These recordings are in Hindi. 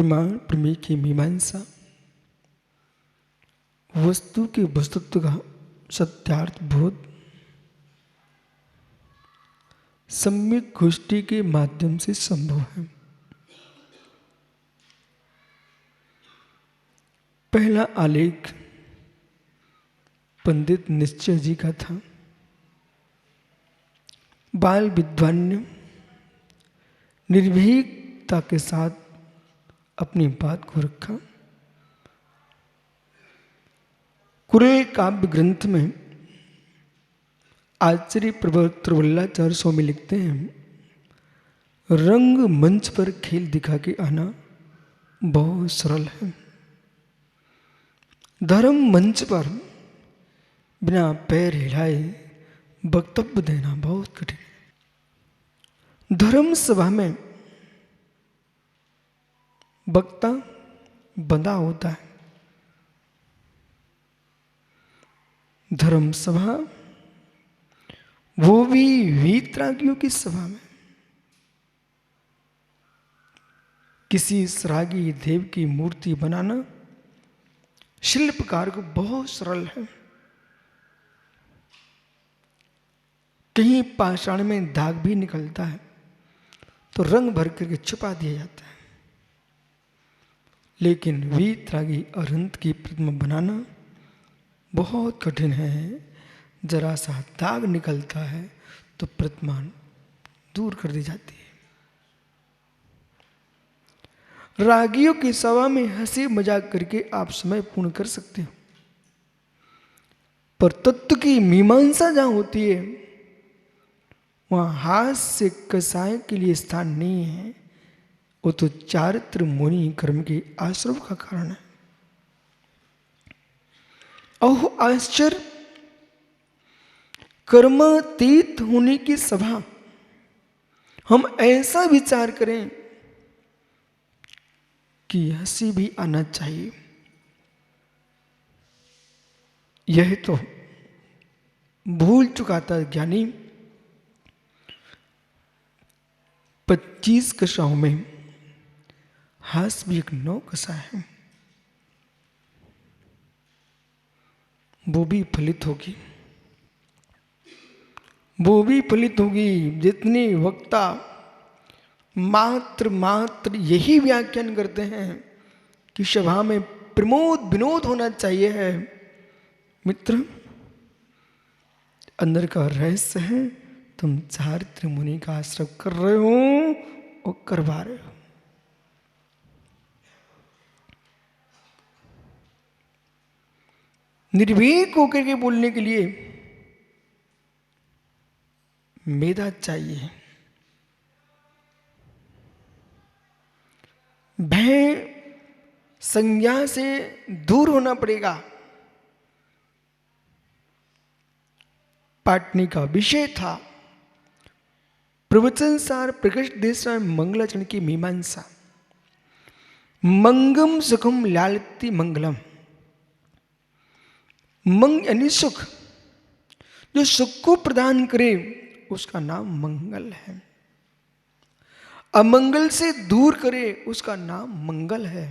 प्रमाण प्रमेय की मीमांसा, वस्तु के वस्तुत्व का सत्यार्थ बोध सम्यक गोष्ठी के माध्यम से संभव है। पहला आलेख पंडित निश्चय जी का था। बाल विद्वान ने निर्भीकता के साथ अपनी बात को रखा। कुरेल काव्य ग्रंथ में आचार्य प्रवर्त वल्लाचार्य स्वामी लिखते हैं, रंग मंच पर खेल दिखा के आना बहुत सरल है, धर्म मंच पर बिना पैर हिलाए वक्तव्य देना बहुत कठिन। धर्म सभा में वक्ता बंधा होता है। धर्म सभा वो भी वीतरागियों की सभा में। किसी सरागी देव की मूर्ति बनाना शिल्पकार को बहुत सरल है। कहीं पाषाण में दाग भी निकलता है तो रंग भर करके छुपा दिया जाता है, लेकिन वीतरागी अनंत की प्रतिमा बनाना बहुत कठिन है। जरा सा दाग निकलता है तो प्रतिमा दूर कर दी जाती है। रागियों की सभा में हंसी मजाक करके आप समय पूर्ण कर सकते हो, पर तत्व की मीमांसा जहां होती है वहां हास्य कसाय के लिए स्थान नहीं है। वो तो चारित्र मुनि कर्म के आश्रम का कारण है। ओह आश्चर्य, कर्मातीत होने की सभा। हम ऐसा विचार करें कि हंसी भी आना चाहिए। यह तो भूल चुका था ज्ञानी। 25 कषाओं में हास्य भी एक 9 कषा है, वो भी फलित होगी, वो भी फलित होगी। जितने वक्ता मात्र यही व्याख्यान करते हैं कि सभा में प्रमोद विनोद होना चाहिए है, मित्र अंदर का रहस्य है तुम चारित्र मुनि का आश्रय कर रहे हो और करवा रहे हो। निर्भीक होकर के बोलने के लिए मेधा चाहिए, भय संज्ञा से दूर होना पड़ेगा। पाटनी का विषय था प्रवचन सार प्रकृष्ट देश मंगलाचरण की मीमांसा। मंगम सुखम लालती मंगलम। मंग यानी सुख, जो सुख को प्रदान करे उसका नाम मंगल है। अमंगल से दूर करे उसका नाम मंगल है।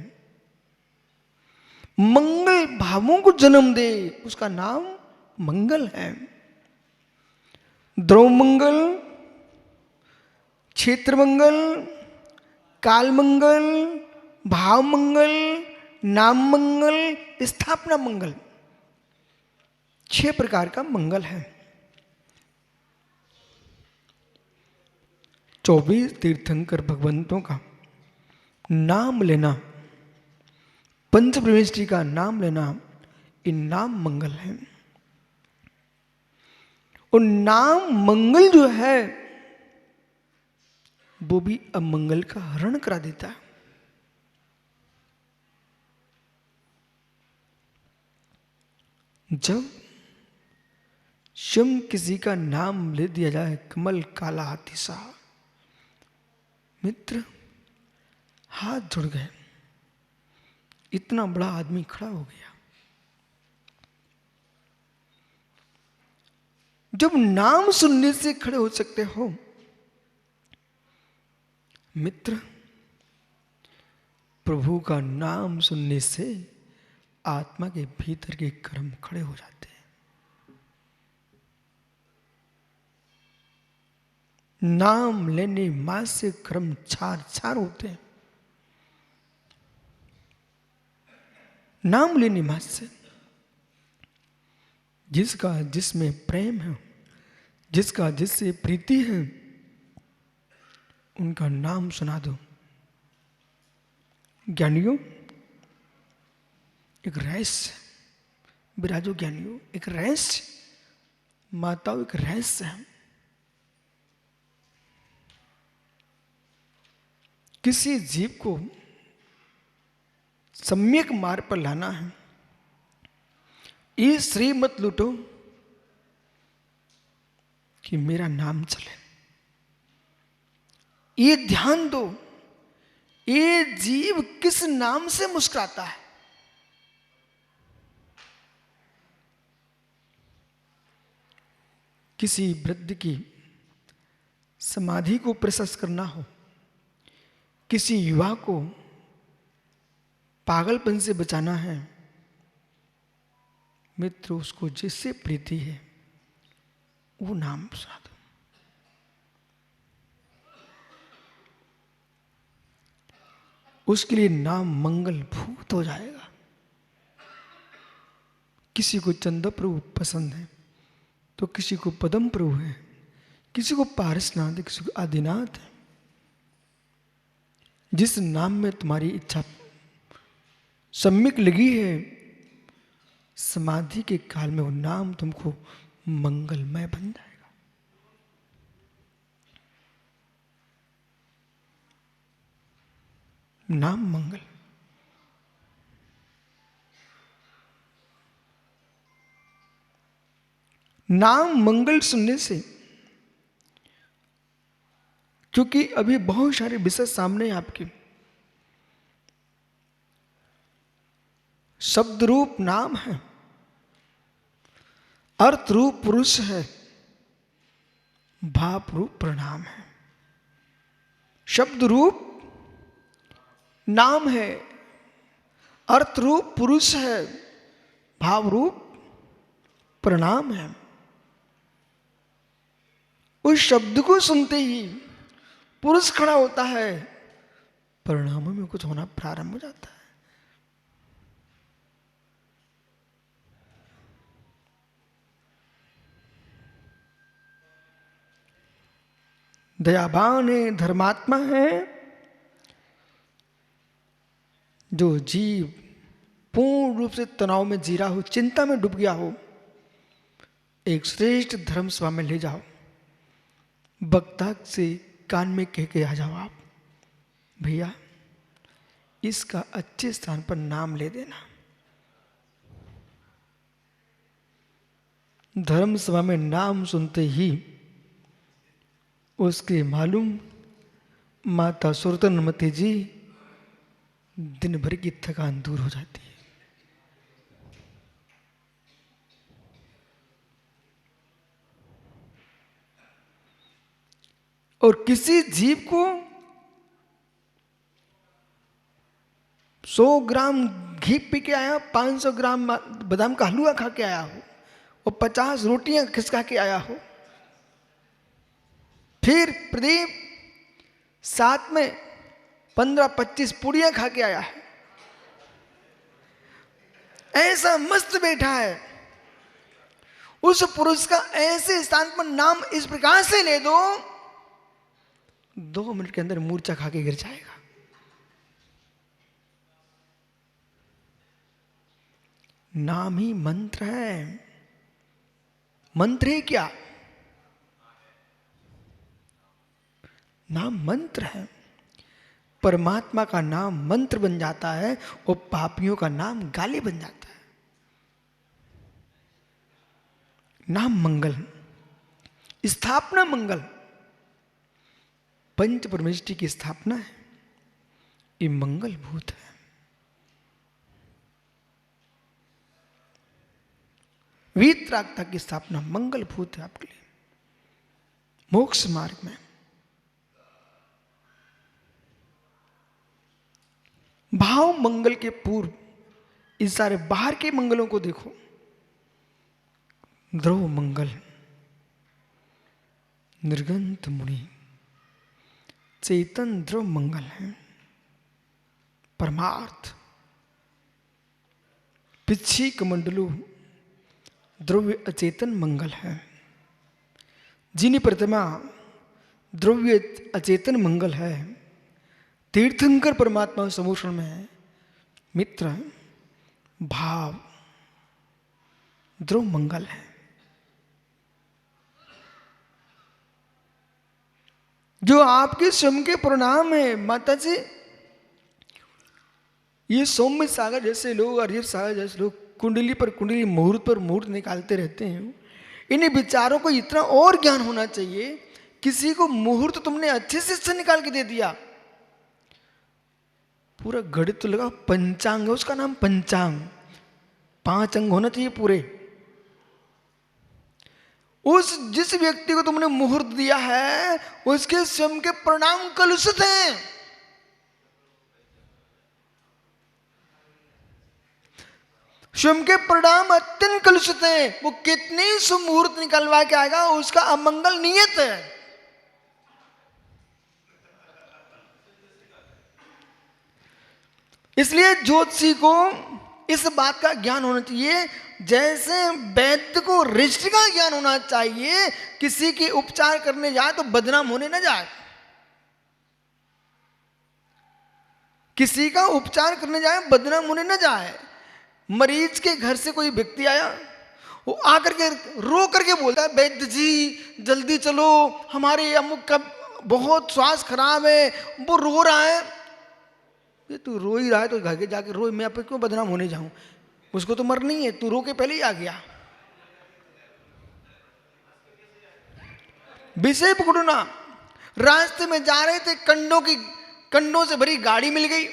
मंगल भावों को जन्म दे उसका नाम मंगल है। द्रव्य मंगल, क्षेत्र मंगल, काल मंगल, भाव मंगल, नाम मंगल, स्थापना मंगल, 6 प्रकार का मंगल है। 24 तीर्थंकर भगवंतों का नाम लेना, पंच प्रविष्टि का नाम लेना, इन नाम मंगल है। और नाम मंगल जो है वो भी अमंगल का हरण करा देता है। जब स्वयं किसी का नाम ले दिया जाए, कमल काला हाथी सा, मित्र हाथ जुड़ गए, इतना बड़ा आदमी खड़ा हो गया। जब नाम सुनने से खड़े हो सकते हो, प्रभु का नाम सुनने से आत्मा के भीतर के कर्म खड़े हो जाते हैं। नाम लेने मात्र से कर्म छार छार होते हैं। नाम लेने मात्र से जिसका जिसमें प्रेम है, जिसका जिससे प्रीति है, उनका नाम सुना दो। ज्ञानियों एक रहस्य, विराजो ज्ञानियों एक रहस्य, माताओं एक रहस्य है। किसी जीव को सम्यक मार्ग पर लाना है, ये श्री मत लूटो कि मेरा नाम चले। ये ध्यान दो, ये जीव किस नाम से मुस्कुराता है। किसी वृद्ध की समाधि को प्रशस्त करना हो, किसी युवा को पागलपन से बचाना है, मित्र उसको जिससे प्रीति है वो नाम सुना दो। उसके लिए नाम मंगल भूत हो जाएगा। किसी को चंद्र प्रभु पसंद है तो किसी को पद्म प्रभु है, किसी को पारसनाथ है, किसी को आदिनाथ है। जिस नाम में तुम्हारी इच्छा सम्यक लगी है, समाधि के काल में वो नाम तुमको मंगलमय बन जाएगा। नाम मंगल। नाम मंगल सुनने से, क्योंकि अभी बहुत सारे विषय सामने हैं आपके। शब्द रूप नाम है, अर्थ रूप पुरुष है, भाव रूप प्रणाम है। शब्द रूप नाम है, अर्थ रूप पुरुष है, भाव रूप प्रणाम है। उस शब्द को सुनते ही पुरुष खड़ा होता है, परिणामों में कुछ होना प्रारंभ हो जाता है। दयावान है, धर्मात्मा है। जो जीव पूर्ण रूप से तनाव में जी रहा हो, चिंता में डूब गया हो, एक श्रेष्ठ धर्म सभा में ले जाओ, वक्ता से कान में कह के आ जाओ, आप भैया इसका अच्छे स्थान पर नाम ले देना। धर्म सभा में नाम सुनते ही उसके मालूम माता सुरतनमती जी दिन भर की थकान दूर हो जाती है। और किसी जीव को 100 ग्राम घी पी के आया, 500 ग्राम बादाम का हलवा खा के आया हो और 50 रोटियां खिसका के आया हो, फिर प्रदीप साथ में 15-25 पूड़ियां खा के आया है, ऐसा मस्त बैठा है, उस पुरुष का ऐसे स्थान पर नाम इस प्रकार से ले दो, 2 मिनट के अंदर मूर्छा खा के गिर जाएगा। नाम ही मंत्र है। मंत्र है क्या? नाम मंत्र है। परमात्मा का नाम मंत्र बन जाता है और पापियों का नाम गाली बन जाता है। नाम मंगल, स्थापना मंगल, पंच परमेष्टि की स्थापना है, ये मंगल भूत है। वीतरागता की स्थापना मंगल भूत है आपके लिए। मोक्ष मार्ग में भाव मंगल के पूर्व इस सारे बाहर के मंगलों को देखो। ध्रुव मंगल, निर्गंत मुनि, चेतन ध्रुव मंगल है। परमार्थ, पिच्छी कमंडलु द्रव्य अचेतन मंगल है। जिनी प्रतिमा द्रव्य अचेतन मंगल है। तीर्थंकर परमात्मा समूषण में मित्र भाव ध्रुव मंगल है। जो आपके स्वयं के प्रणाम है माता जी। ये सौम्य सागर जैसे लोग, अरियत सागर जैसे लोग कुंडली पर कुंडली, मुहूर्त पर मुहूर्त निकालते रहते हैं। इन्हीं विचारों को इतना और ज्ञान होना चाहिए। किसी को मुहूर्त तुमने अच्छे से निकाल के दे दिया, पूरा गणित तो लगा, पंचांग है उसका नाम, पंचांग, 5 अंग होना चाहिए पूरे। उस जिस व्यक्ति को तुमने मुहूर्त दिया है उसके स्वयं के प्रणाम कलुषित हैं। स्वयं के प्रणाम अत्यंत कलुषित हैं। वो कितनी सुमुहूर्त निकलवा के आएगा, उसका अमंगल नियत है। इसलिए ज्योतिषी को इस बात का ज्ञान होना चाहिए, जैसे वैद्य को रिष्ट का ज्ञान होना चाहिए। किसी की उपचार करने जाए तो बदनाम होने न जाए। किसी का उपचार करने जाए बदनाम होने न जाए। मरीज के घर से कोई व्यक्ति आया, वो आकर के रो करके बोलता है, वैद्य जी जल्दी चलो, हमारे अमुक का बहुत स्वास्थ्य खराब है, वो रो रहा है। ये तू रो ही रहा है तो घर के जाके रो, मैं आप क्यों बदनाम होने जाऊं, उसको तो मरनी है, तू रो के पहले ही आ गया। विषय पकड़ो ना। रास्ते में जा रहे थे, कंडों से भरी गाड़ी मिल गई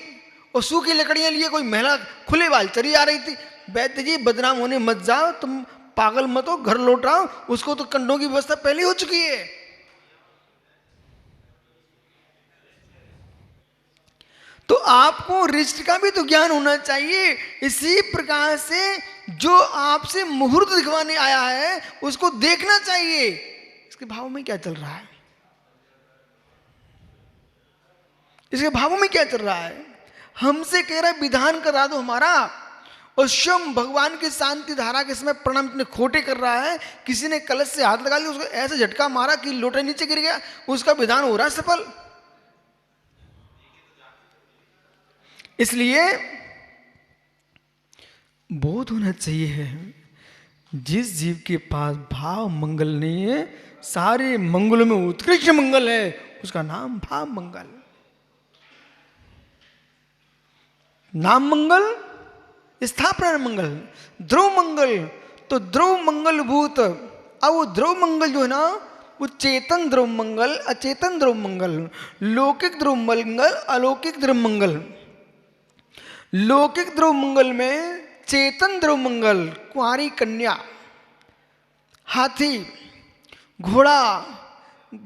और सूखी लकड़ियां लिए कोई महिला खुले बाल चली आ रही थी। वैद्य जी बदनाम होने मत जाओ, तुम पागल मत हो, घर लौट आओ, उसको तो कंडों की व्यवस्था पहले हो चुकी है। तो आपको रिष्ट का भी तो ज्ञान होना चाहिए। इसी प्रकार से जो आपसे मुहूर्त दिखवाने आया है उसको देखना चाहिए, इसके भाव में क्या चल रहा है, इसके भावों में क्या चल रहा है। हमसे कह रहा है विधान करा दो हमारा, और स्वयं भगवान की शांति धारा के समय प्रणाम इतने खोटे कर रहा है। किसी ने कलश से हाथ लगा लिया, उसको ऐसे झटका मारा कि लोटा नीचे गिर गया, उसका विधान हो रहा है सफल। इसलिए बोध होना चाहिए है, जिस जीव के पास भाव मंगल नहीं है, सारे मंगलों में उत्कृष्ट मंगल है, उसका नाम भाव मंगल। नाम मंगल, स्थापना मंगल, ध्रुव मंगल। तो ध्रुव मंगल भूत, अब वो ध्रुव मंगल जो है ना, वो चेतन ध्रुव मंगल, अचेतन ध्रुव मंगल, लौकिक ध्रुव मंगल, अलौकिक ध्रुव मंगल। लौकिक ध्रुव मंगल में चेतन ध्रुव मंगल, कुंवारी कन्या, हाथी, घोड़ा,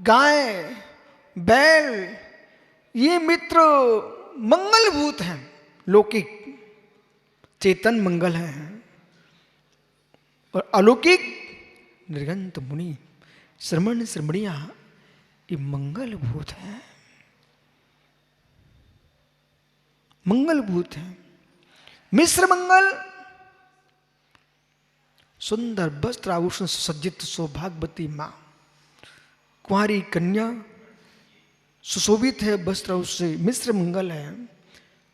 गाय, बैल, ये मित्र मंगलभूत हैं। लौकिक चेतन मंगल है, और अलौकिक निर्गंत मुनि, श्रमण श्रमणिया, ये मंगलभूत है, मंगलभूत है। मिश्र मंगल, सुंदर वस्त्र आभूषण सुसज्जित सौभाग्यवती मां, कुंवारी कन्या सुशोभित है वस्त्र उससे, मिश्र मंगल है।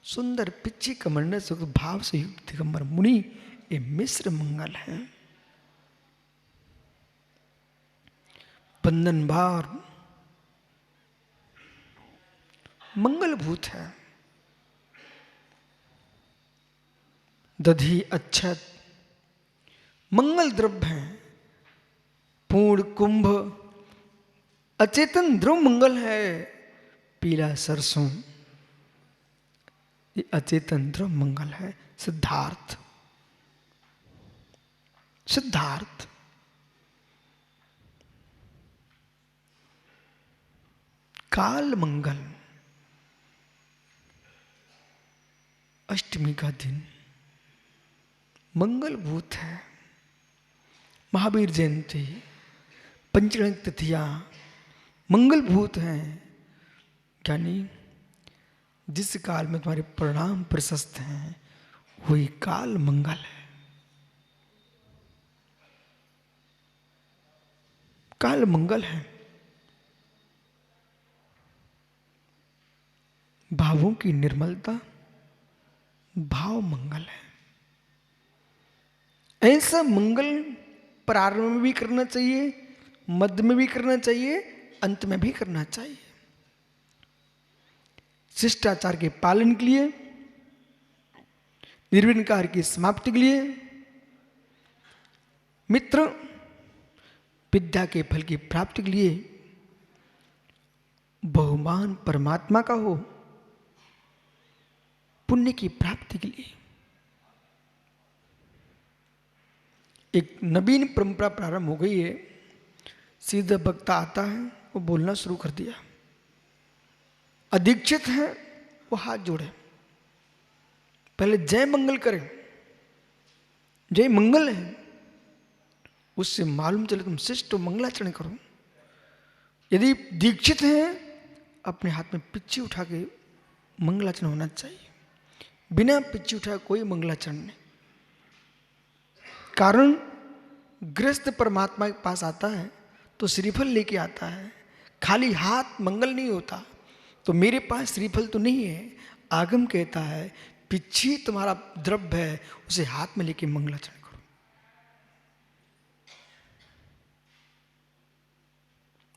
सुंदर पिच्ची कमंडल से भाव से युक्त दिगंबर मुनि, ये मिश्र मंगल है। बंधन भार मंगलभूत है। दधी अच्छत मंगल द्रव्य है। पूर्ण कुंभ अचेतन ध्रुव मंगल है। पीला सरसों ये अचेतन ध्रुव मंगल है। सिद्धार्थ, सिद्धार्थ काल मंगल, अष्टमी का दिन मंगलभूत है। महावीर जयंती, पंचरण तिथियां मंगलभूत हैं। यानी जिस काल में तुम्हारे परिणाम प्रशस्त हैं वही काल मंगल है। काल मंगल है। भावों की निर्मलता भाव मंगल है। ऐसा मंगल प्रारंभ में भी करना चाहिए, मध्य में भी करना चाहिए, अंत में भी करना चाहिए। शिष्टाचार के पालन के लिए, निर्विकार की समाप्ति के लिए, मित्र विद्या के फल की प्राप्ति के लिए, बहुमान परमात्मा का हो, पुण्य की प्राप्ति के लिए एक नवीन परंपरा प्रारंभ हो गई है। सीधा वक्ता आता है, वो बोलना शुरू कर दिया। अदीक्षित है वो हाथ जोड़े, पहले जय मंगल करें। जय मंगल है, उससे मालूम चले तुम शिष्ट हो, मंगलाचरण करो। यदि दीक्षित हैं, अपने हाथ में पिच्ची उठा के मंगलाचरण होना चाहिए। बिना पिच्ची उठाए कोई मंगलाचरण नहीं। कारण गृहस्थ परमात्मा के पास आता है तो श्रीफल लेके आता है, खाली हाथ मंगल नहीं होता। तो मेरे पास श्रीफल तो नहीं है, आगम कहता है पिच्छी तुम्हारा द्रव्य है, उसे हाथ में लेके मंगलाचरण करो।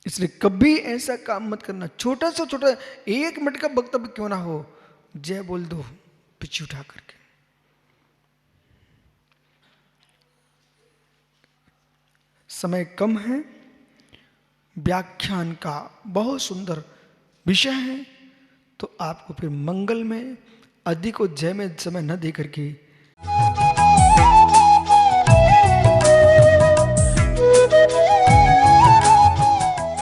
इसलिए कभी ऐसा काम मत करना। छोटा सा छोटा 1 मिनट का वक्तव्य क्यों ना हो, जय बोल दो पिच्छी उठा करके। समय कम है, व्याख्यान का बहुत सुंदर विषय है, तो आपको फिर मंगल में अधिक और जय में समय न दे करके